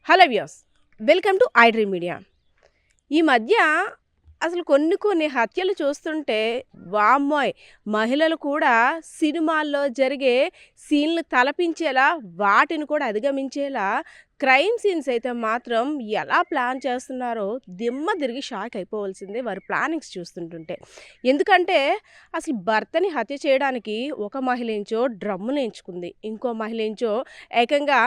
Hello views, welcome to iDream media. ఈ మధ్య అసలు కొన్ని హత్యలు చూస్తుంటే వామ్మోయ్, మహిళలు కూడా సినిమాల్లో జరిగే సీన్లు తలపించేలా, వాటిని కూడా అధిగమించేలా క్రైమ్ సీన్స్ అయితే మాత్రం ఎలా ప్లాన్ చేస్తున్నారో దిమ్మ తిరిగి షాక్ అయిపోవాల్సిందే వారి ప్లానింగ్స్ చూస్తుంటుంటే. ఎందుకంటే అసలు భర్తని హత్య చేయడానికి ఒక మహిళ ఏంచో డ్రమ్మును ఎంచుకుంది, ఇంకో మహిళ ఏంచో ఏకంగా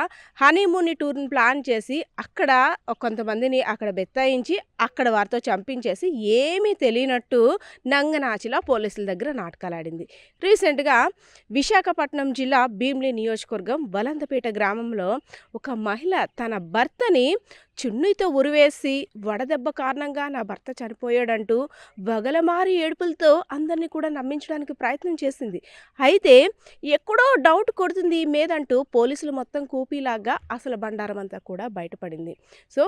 హనీమూన్ టూర్ని ప్లాన్ చేసి అక్కడ కొంతమందిని అక్కడ బెత్తాయించి అక్కడ వారితో చంపించేసి ఏమీ తెలియనట్టు నంగనాచిలా పోలీసుల దగ్గర నాటకాలాడింది. రీసెంట్గా విశాఖపట్నం జిల్లా భీమిలి నియోజకవర్గం వలందపేట గ్రామంలో ఒక మహిళ తన భర్తని చున్నీతో ఉరివేసి వడదెబ్బ కారణంగా నా భర్త చనిపోయాడంటూ వగలమారి ఏడుపులతో అందరినీ కూడా నమ్మించడానికి ప్రయత్నం చేసింది. అయితే ఎక్కడో డౌట్ కొడుతుంది ఈ మీదంటూ పోలీసులు మొత్తం కూపీలాగా అసలు బండారం అంతా కూడా బయటపడింది. సో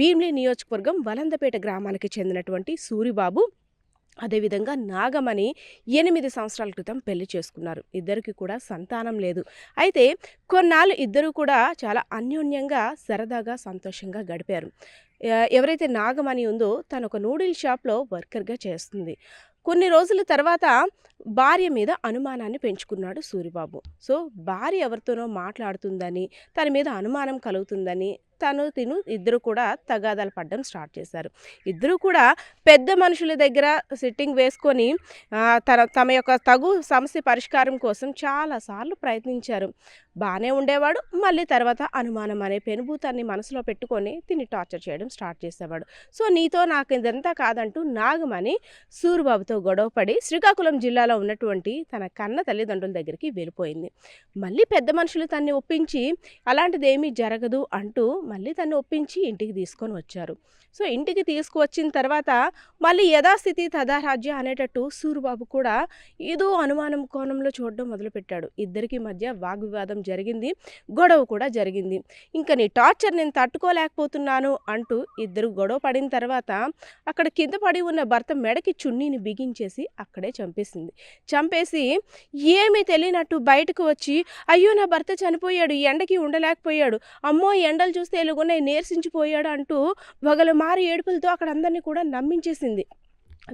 భీమిలి నియోజకవర్గం వలందపేట గ్రామానికి చెందినటువంటి సూరిబాబు, అదేవిధంగా నాగమణి 8 సంవత్సరాల క్రితం పెళ్లి చేసుకున్నారు. ఇద్దరికి కూడా సంతానం లేదు. అయితే కొన్నాళ్ళు ఇద్దరు కూడా చాలా అన్యోన్యంగా సరదాగా సంతోషంగా గడిపారు. ఎవరైతే నాగమణి ఉందో తను ఒక నూడిల్ షాప్లో వర్కర్గా చేస్తుంది. కొన్ని రోజుల తర్వాత భార్య మీద అనుమానాన్ని పెంచుకున్నాడు సూరిబాబు. సో భార్య ఎవరితోనో మాట్లాడుతుందని, తన మీద అనుమానం కలుగుతుందని తిను ఇద్దరు కూడా తగాదాలు పడడం స్టార్ట్ చేశారు. ఇద్దరు కూడా పెద్ద మనుషుల దగ్గర సిట్టింగ్ వేసుకొని తమ యొక్క సమస్య పరిష్కారం కోసం చాలాసార్లు ప్రయత్నించారు. బాగానే ఉండేవాడు. మళ్ళీ తర్వాత అనుమానం అనే పెనుభూతాన్ని మనసులో పెట్టుకొని తిని టార్చర్ చేయడం స్టార్ట్ చేసేవాడు. సో నీతో నాకు ఇదంతా కాదంటూ నాగమణి సూరిబాబుతో గొడవపడి శ్రీకాకుళం జిల్లాలో ఉన్నటువంటి తన కన్న తల్లిదండ్రుల దగ్గరికి వెళ్ళిపోయింది. మళ్ళీ పెద్ద మనుషులు తన్ని ఒప్పించి అలాంటిది ఏమీ జరగదు అంటూ మళ్ళీ తను ఒప్పించి ఇంటికి తీసుకొని వచ్చారు. సో ఇంటికి తీసుకువచ్చిన తర్వాత మళ్ళీ యథాస్థితి తదారాజ్య అనేటట్టు సూరిబాబు కూడా ఏదో అనుమానం కోణంలో చూడడం మొదలుపెట్టాడు. ఇద్దరికి మధ్య వాగ్వివాదం జరిగింది, గొడవ కూడా జరిగింది. ఇంకా నీ టార్చర్ నేను తట్టుకోలేకపోతున్నాను అంటూ ఇద్దరు గొడవ పడిన తర్వాత అక్కడ కింద పడి ఉన్న భర్త మెడకి చున్నీని బిగించేసి అక్కడే చంపేసి ఏమీ తెలియనట్టు బయటకు వచ్చి అయ్యో నా భర్త చనిపోయాడు, ఎండకి ఉండలేకపోయాడు, అమ్మో ఎండలు చూస్తే ఎలుగున్నాయి నీరసించిపోయాడు అంటూ వగలమారి ఏడుపులతో అక్కడ అందరినీ కూడా నమ్మించేసింది.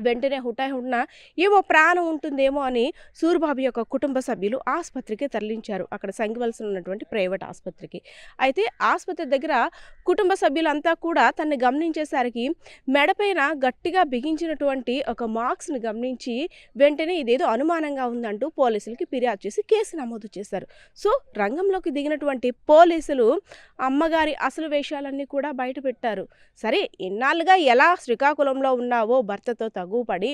వెంటనే హుటాహుటిన ఏమో ప్రాణం ఉంటుందేమో అని సూరిబాబు యొక్క కుటుంబ సభ్యులు ఆసుపత్రికి తరలించారు. అక్కడ సంగివలసలో ఉన్నటువంటి ప్రైవేట్ ఆసుపత్రికి. అయితే ఆసుపత్రి దగ్గర కుటుంబ సభ్యులంతా కూడా తనని గమనించేసరికి మెడపైన గట్టిగా బిగించినటువంటి ఒక మార్క్స్ని గమనించి వెంటనే ఇదేదో అనుమానంగా ఉందంటూ పోలీసులకి ఫిర్యాదు చేసి కేసు నమోదు చేశారు. సో రంగంలోకి దిగినటువంటి పోలీసులు అమ్మగారి అసలు వేషాలన్నీ కూడా బయట పెట్టారు. సరే ఇన్నాళ్ళుగా ఎలా శ్రీకాకుళంలో ఉన్నావో భర్తతో తగుపడి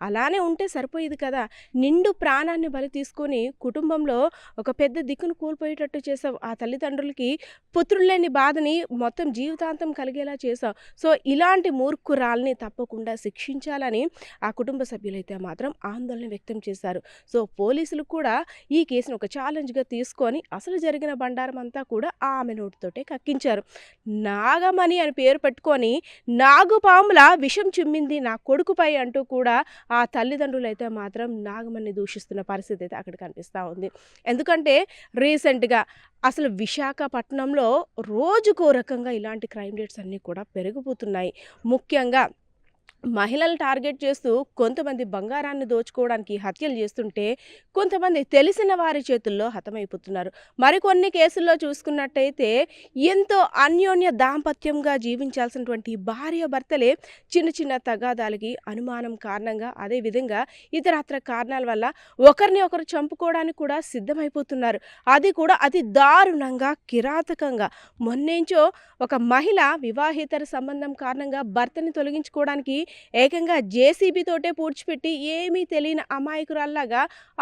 అలానే ఉంటే సరిపోయేది కదా, నిండు ప్రాణాన్ని బలి తీసుకొని కుటుంబంలో ఒక పెద్ద దిక్కును కోల్పోయేటట్టు చేసావు, ఆ తల్లిదండ్రులకి పుత్రులేని బాధని మొత్తం జీవితాంతం కలిగేలా చేసావు. సో ఇలాంటి మూర్ఖురాల్ని తప్పకుండా శిక్షించాలని ఆ కుటుంబ సభ్యులైతే మాత్రం ఆందోళన వ్యక్తం చేశారు. సో పోలీసులు కూడా ఈ కేసును ఒక ఛాలెంజ్గా తీసుకొని అసలు జరిగిన బండారం అంతా కూడా ఆమె నోటితోటే కక్కించారు. నాగమణి అని పేరు పెట్టుకొని నాగుపాముల విషం చిమ్మింది నా కొడుకుపై అంటూ కూడా ఆ తల్లిదండ్రులు అయితే మాత్రం నాగమణిని దూషిస్తున్న పరిస్థితి అయితే అక్కడ కనిపిస్తూ ఉంది. ఎందుకంటే రీసెంట్గా అసలు విశాఖపట్నంలో రోజుకో రకంగా ఇలాంటి క్రైమ్ రేట్స్ అన్నీ కూడా పెరిగిపోతున్నాయి. ముఖ్యంగా మహిళలు టార్గెట్ చేస్తూ కొంతమంది బంగారాన్ని దోచుకోవడానికి హత్యలు చేస్తుంటే కొంతమంది తెలిసిన వారి చేతుల్లో హతమైపోతున్నారు. మరికొన్ని కేసుల్లో చూసుకున్నట్టయితే ఎంతో అన్యోన్య దాంపత్యంగా జీవించాల్సినటువంటి భార్య భర్తలే చిన్న చిన్న తగాదాలకి అనుమానం కారణంగా, అదేవిధంగా ఇతరత్ర కారణాల వల్ల ఒకరిని ఒకరు చంపుకోవడానికి కూడా సిద్ధమైపోతున్నారు. అది కూడా అతి దారుణంగా, కిరాతకంగా. మొన్నేంచో ఒక మహిళ వివాహేతర సంబంధం కారణంగా భర్తని తొలగించుకోవడానికి ఏకంగా జేసీబీ తోటే పూడ్చిపెట్టి ఏమీ తెలియని అమాయకురాల్లాగా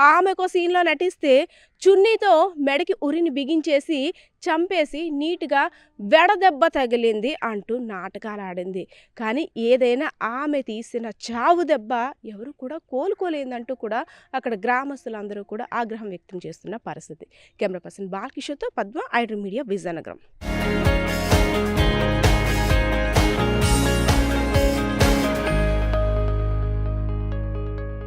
ఆమెకో సీన్లో నటిస్తే చున్నీతో మెడకి ఉరిని బిగించేసి చంపేసి నీట్గా వెడదెబ్బ తగిలింది అంటూ నాటకాలు ఆడింది. కానీ ఏదైనా ఆమె తీసిన చావు దెబ్బ ఎవరు కూడా కోలుకోలేదంటూ కూడా అక్కడ గ్రామస్తులందరూ కూడా ఆగ్రహం వ్యక్తం చేస్తున్న పరిస్థితి. కెమెరా పర్సన్ బాలకిషోర్తో పద్మ, ఐడ్రీమ్ మీడియా, విజయనగరం.